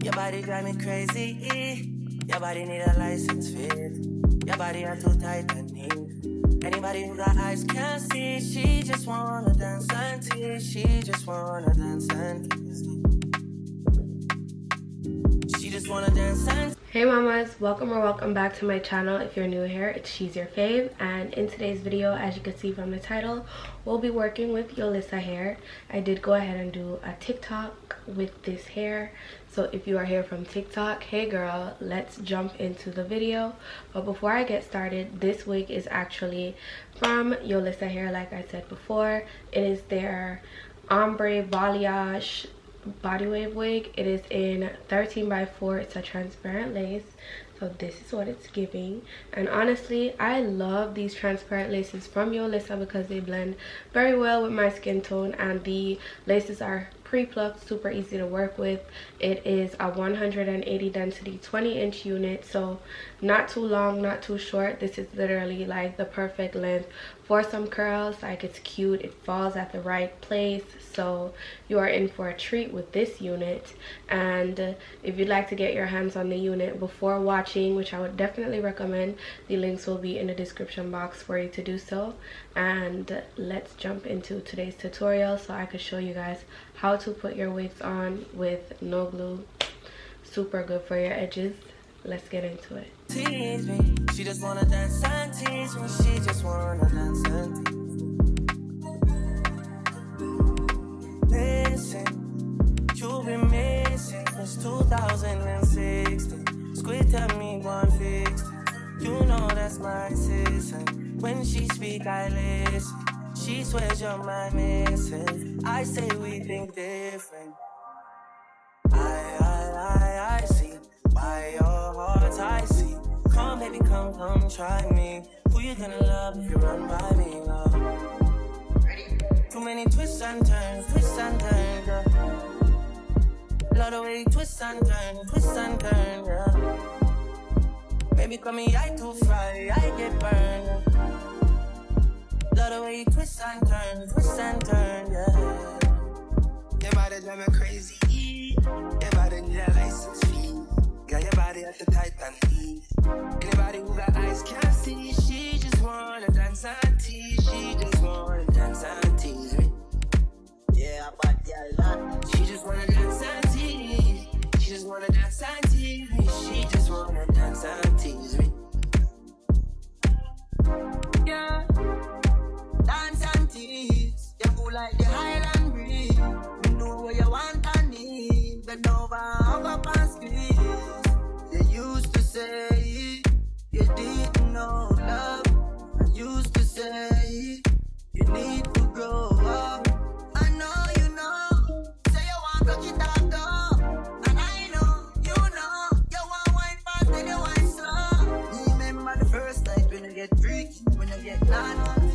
Your body drive me crazy. Your body need a license fit. Your body are too tight and neat. Anybody who got eyes can't see. She just wanna dance and tease. She just wanna dance and tease. She just wanna dance and. Hey mamas, welcome or welcome back to my channel. If you're new here, it's She's Your Fave, and in today's video, as you can see from the title, we'll be working with Yolissa Hair. I did go ahead and do a TikTok with this hair, so if you are here from TikTok, hey girl, let's jump into the video. But before I get started, this wig is actually from Yolissa Hair. Like I said before, it is their Ombre Balayage body wave wig. It is in 13x4. It's a transparent lace, so this is what it's giving. And honestly, I love these transparent laces from Yolissa because they blend very well with my skin tone, and the laces are pre-plucked, super easy to work with. It is a 180 density 20-inch unit, so not too long, not too short. This is literally like the perfect length for some curls. Like, it's cute, it falls at the right place, so you are in for a treat with this unit. And if you'd like to get your hands on the unit before watching, which I would definitely recommend, the links will be in the description box for you to do so. And let's jump into today's tutorial so I could show you guys how to put your wigs on with no glue. Super good for your edges. Let's get into it. Tease me. She just wanna dance and tease me. She just wanna dance and tease me. Listen, you've been missing since 2016. Squid tell me 150. You know that's my assistant. When she speak, I listen. She swears you're my missing. I say we think different. I see why your heart's icy. Come, baby, come, try me. Who you gonna love if you run by me, love? Ready? Too many twists and turns, girl. Love the way you twist and turn, girl. Baby, call me, I too fry, I get burned. Love the way you twist and turn, yeah. Your body drive me crazy. Your body need a license fee. Got your body at the tight and neat. Anybody who got eyes can't see. She just wanna dance and tease. She just wanna dance and tease me. Yeah, but yeah, she just wanna dance and tease. She just wanna dance and tease me. She just wanna dance and tease me. Yeah, dance and tease. You move like the Highland breeze. You know what you want and need. Bend over, hug up and squeeze. You used to say you didn't know love. I used to say you need to grow up. I know you know. Say you want to touch it up though. And I know, you want wine fast and you wine slow. Remember the first night when you get freaky, when you get naughty.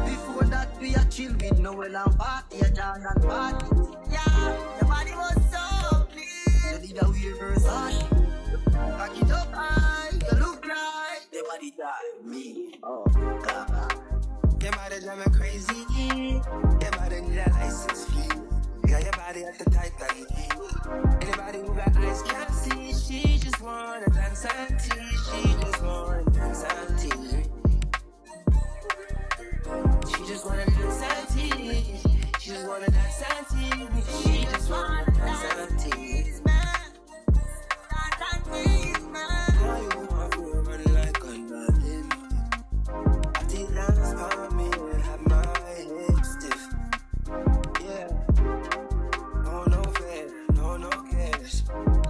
Before that we are chill with Noel and party, a jazz and party. Yeah, your body was so clean. You did a weird Versace. Back it up high, you look like your body drive me. Oh, God. Your body drive me crazy. Your body need a license fee. Got your body at the tight and neat. Anybody who got eyes can't see. She just wanna dance and tease. She just wanna dance and tease. She just wanna dance and tease. She just wanna dance and tease. She just wanna dance and tease. How you want to run like a nothing? I think that's for me and have my head stiff. Yeah. No fair, no cash.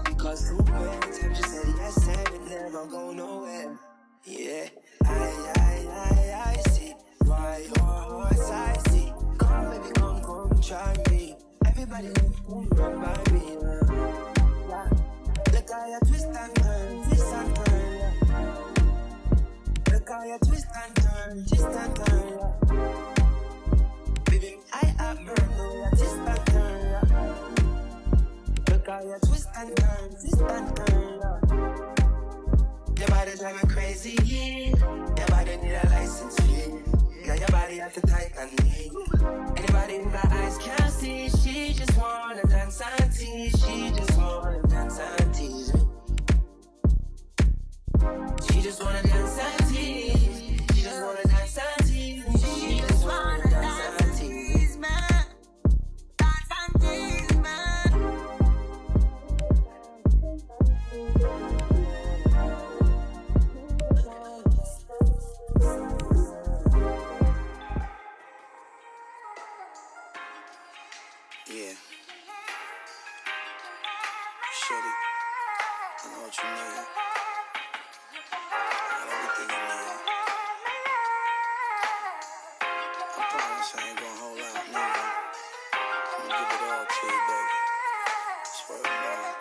Because who cares? I just said yes and it never go nowhere. Yeah. I see why your heart's icy. Come, baby, come, try me. Everybody run by me. Look how you twist and turn, yeah. Look how you twist and turn, yeah. Baby, I have heard the way you twist and turn, yeah. Look how you twist and turn, yeah. Your body drive me crazy, your body need a license fee. Got your body at the tight and neat. Anybody who got eyes can't see. She just wanna dance and tease. She just wanna dance and shorty. I know what you need. I got everything you need. I promise I ain't gonna hold out, nigga. I'm gonna give it all to you, baby. Swear to God.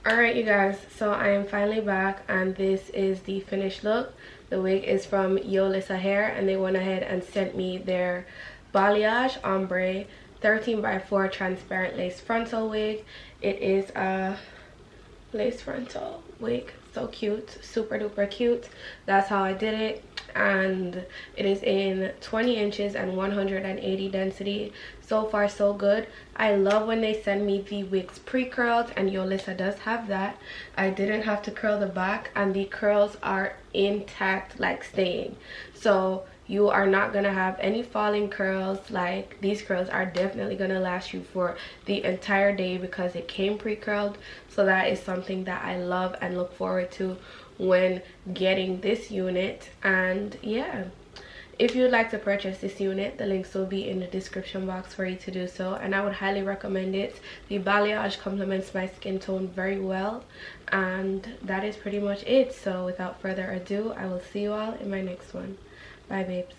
Alright you guys, so I am finally back and this is the finished look. The wig is from Yolissa Hair and they went ahead and sent me their Balayage Ombre 13x4 transparent lace frontal wig. It is a lace frontal wig, so cute, super duper cute. That's how I did it, and it is in 20 inches and 180 density. So far so good. I love when they send me the wigs pre-curled, and Yolissa does have that. I didn't have to curl the back and the curls are intact, like staying, so you are not gonna have any falling curls. Like, these curls are definitely gonna last you for the entire day because it came pre-curled. So that is something that I love and look forward to when getting this unit. And yeah, if you'd like to purchase this unit, the links will be in the description box for you to do so, and I would highly recommend it. The balayage complements my skin tone very well, and that is pretty much it. So without further ado, I will see you all in my next one. Bye babes.